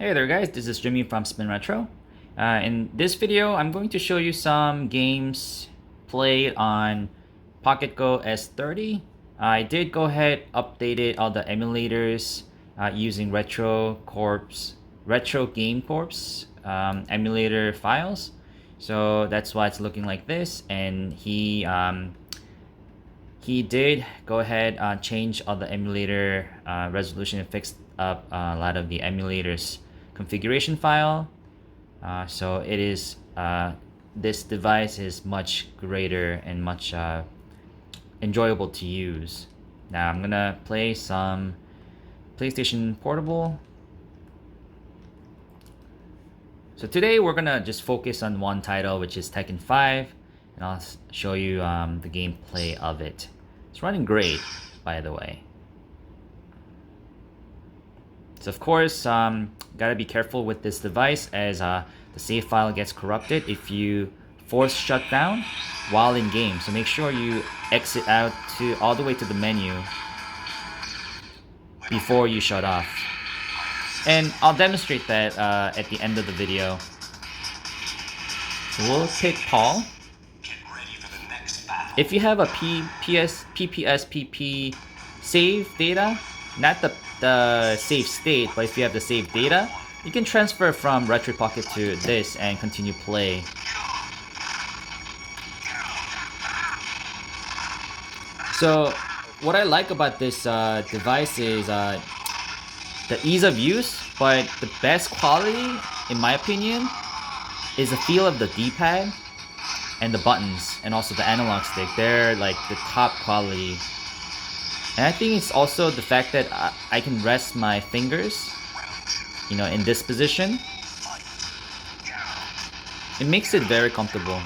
Hey there guys, this is Jimmy from Spin Retro. In this video, I'm going to show you some games played on Pocket Go S30. I did go ahead, updated all the emulators using Retro Game Corp's emulator files. So that's why it's looking like this. And he did go ahead change all the emulator resolution and fixed up a lot of the emulators configuration file. So it is this device is much greater and much enjoyable to use. Now I'm gonna play some PlayStation Portable. So today we're gonna just focus on one title, which is Tekken 5, and I'll show you the gameplay of it. It's running great, by the way. So of course, gotta be careful with this device as the save file gets corrupted if you force shutdown while in game. So make sure you exit out to all the way to the menu before you shut off. And I'll demonstrate that at the end of the video. So we'll pick Paul. If you have a PPSPP save data, not the save state, but if you have the save data, you can transfer from Retro Pocket to this and continue play. So what I like about this device is the ease of use, but the best quality, in my opinion, is the feel of the D-pad and the buttons and also the analog stick. They're like the top quality. And I think it's also the fact that I can rest my fingers, you know, in this position. It makes it very comfortable.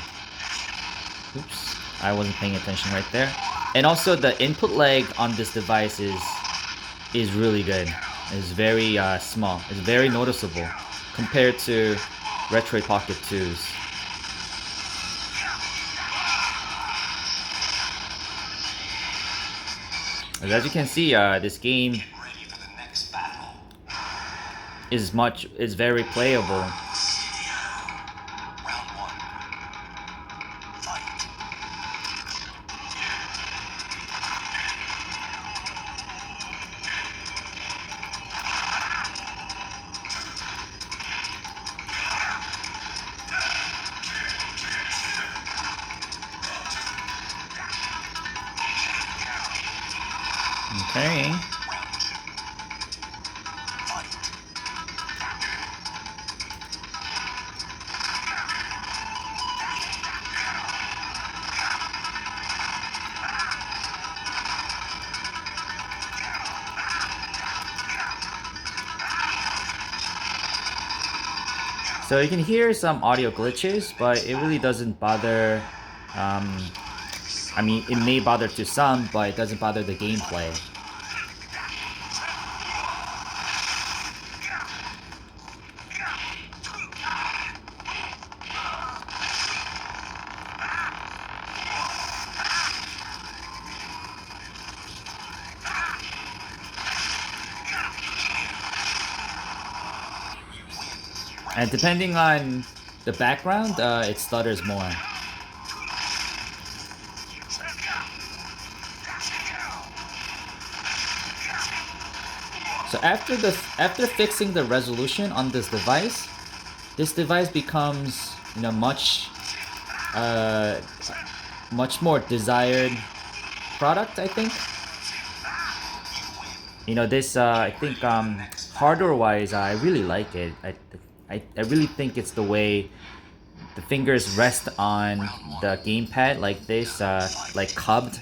Oops, I wasn't paying attention right there. And also the input lag on this device is really good. It's very small. It's very noticeable compared to Retro Pocket 2's. As you can see, this game is very playable. Okay. So you can hear some audio glitches, but it really doesn't bother. I mean, it may bother to some, but it doesn't bother the gameplay. And depending on the background, it stutters more. So after fixing the resolution on this device becomes, you know, much more desired product, I think. You know, this I think hardware wise, I really like it. I really think it's the way the fingers rest on the gamepad like this, like cubbed.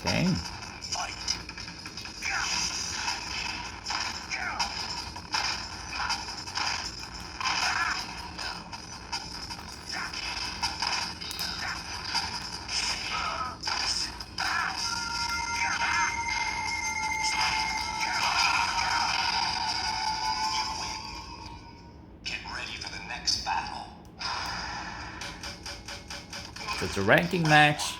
Okay. So it's a ranking match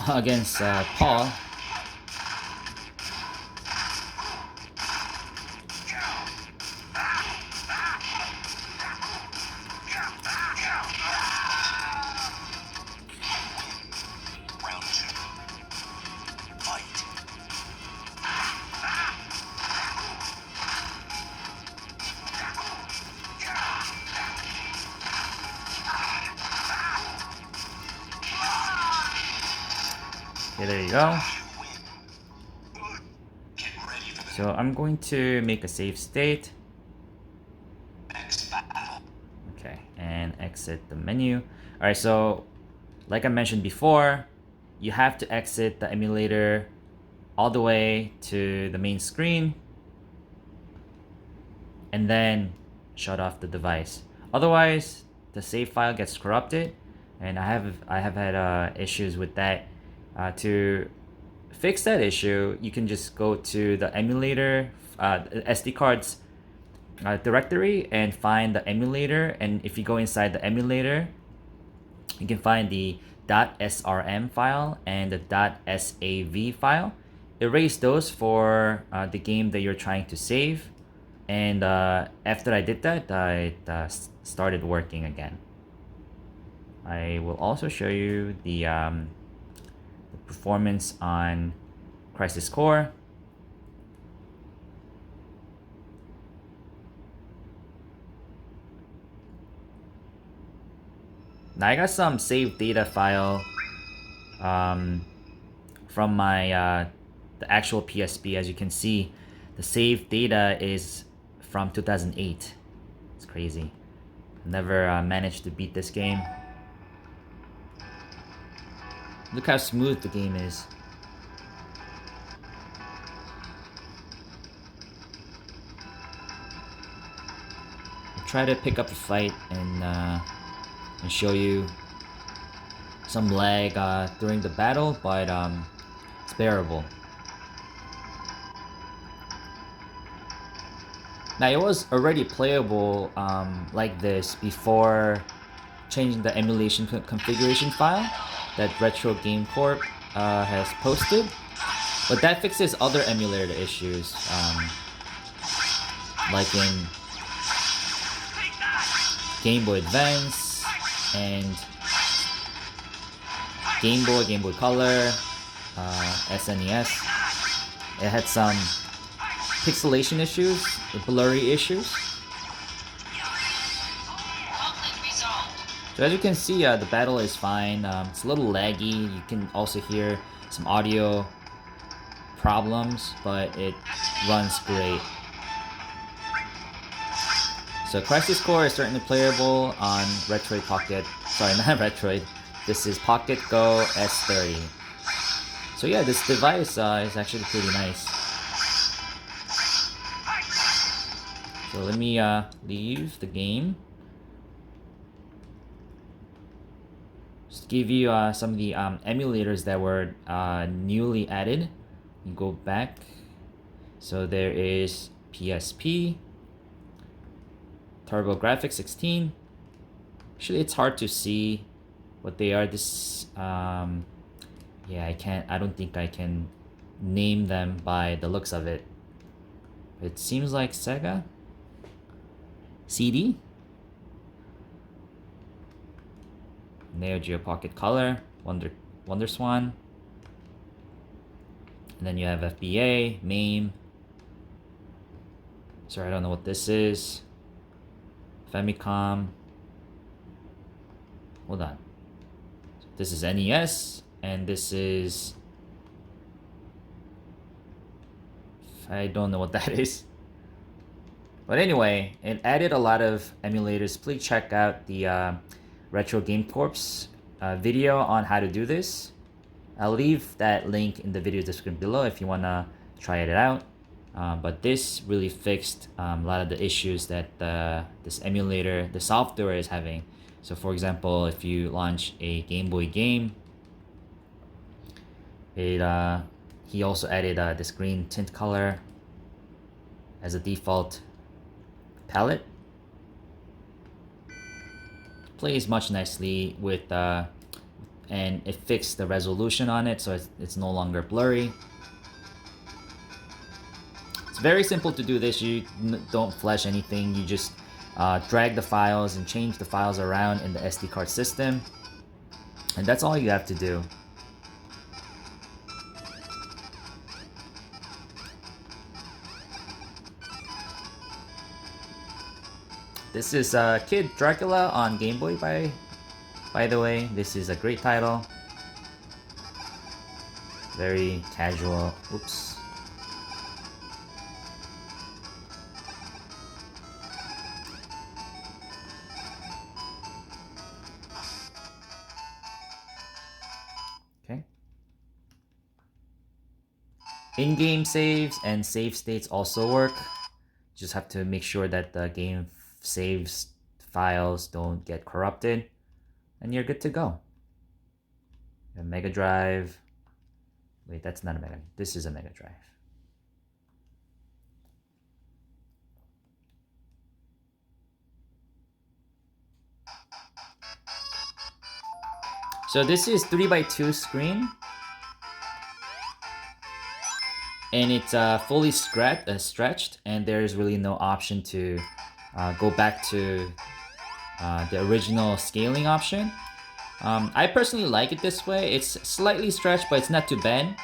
against Paul. Okay, there you go. So I'm going to make a save state. Okay, and exit the menu. Alright, so like I mentioned before, you have to exit the emulator all the way to the main screen and then shut off the device. Otherwise, the save file gets corrupted, and I have had issues with that. To fix that issue, you can just go to the emulator SD cards directory and find the emulator, and if you go inside the emulator, you can find the .srm file and the .sav file. Erase those for the game that you're trying to save, and after I did that, it started working again. I will also show you the performance on Crisis Core. Now I got some saved data file from my the actual PSP. As you can see, the saved data is from 2008. It's crazy. Never managed to beat this game. Look how smooth the game is. I'll try to pick up a fight and show you some lag during the battle, but it's bearable. Now it was already playable like this before changing the emulation configuration file that Retro Game Corp has posted, but that fixes other emulator issues, like in Game Boy Advance and Game Boy Color, SNES. It had some pixelation issues, blurry issues. So as you can see, the battle is fine. It's a little laggy. You can also hear some audio problems, but it runs great. So Crisis Core is certainly playable on Retroid Pocket. Sorry, not Retroid. This is Pocket Go S30. So yeah, this device is actually pretty nice. So let me leave the game. Just give you some of the emulators that were newly added. You go back. So there is PSP, TurboGrafx 16. Actually, it's hard to see what they are. This yeah, I don't think I can name them by the looks of it. It seems like Sega CD, Neo Geo Pocket Color, Wonder Swan, and then you have FBA, MAME. Sorry, I don't know what this is. Famicom. Hold on. This is NES, and this is... I don't know what that is. But anyway, it added a lot of emulators. Please check out the Retro Game Corp's video on how to do this. I'll leave that link in the video description below if you want to try it out. But this really fixed a lot of the issues that this emulator, the software, is having. So for example, if you launch a Game Boy game, he also added this green tint color as a default palette. plays much nicely with and it fixed the resolution on it, so it's no longer blurry. It's very simple to do this. You don't flash anything. You just drag the files and change the files around in the SD card system, and that's all you have to do. This is Kid Dracula on Game Boy, by the way. This is a great title. Very casual. Oops. Okay. In-game saves and save states also work. Just have to make sure that the game saves files don't get corrupted, and you're good to go. A Mega Drive. Wait, that's not a Mega. This is a Mega Drive. So this is 3x2 screen, and it's fully stretched, and there's really no option to go back to the original scaling option. I personally like it this way. It's slightly stretched, but it's not too bad.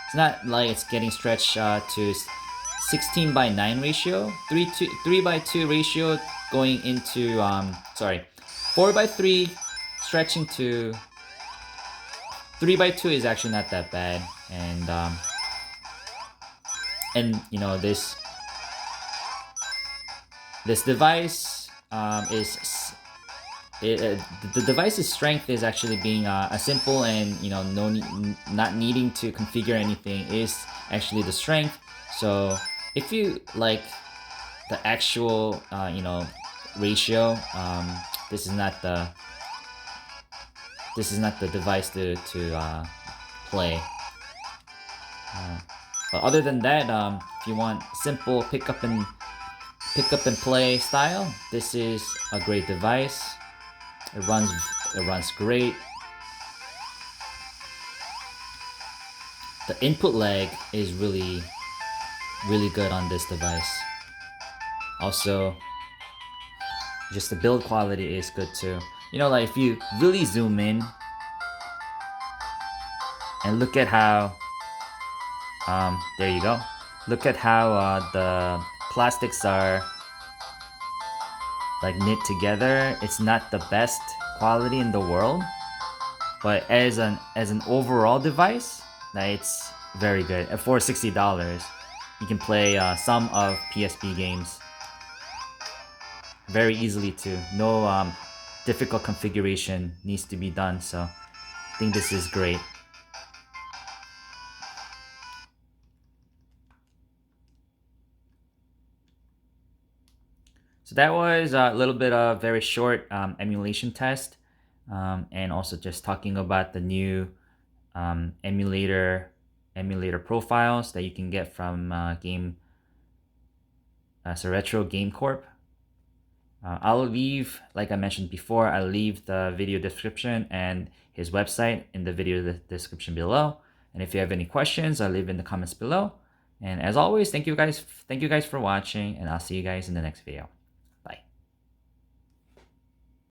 It's not like it's getting stretched to 16:9 ratio, 3:2 ratio going into 4:3 stretching to 3:2 is actually not that bad, and you know this device the device's strength is actually being a simple and not needing to configure anything is actually the strength. So if you like the actual ratio, this is not the device to play. But other than that, if you want simple pick up and play style, this is a great device. It runs great. The input lag is really good on this device. Also, just the build quality is good too. Like if you really zoom in and look at how there you go. Look at how the plastics are like knit together. It's not the best quality in the world, but as an overall device, it's very good. For $60, you can play some of PSP games very easily too. No difficult configuration needs to be done, so I think this is great. So that was a little bit of very short emulation test, and also just talking about the new emulator profiles that you can get from Retro Game Corp. I'll leave, like I mentioned before, I'll leave the video description and his website in the video description below. And if you have any questions, I'll leave in the comments below. And as always, thank you guys for watching, and I'll see you guys in the next video.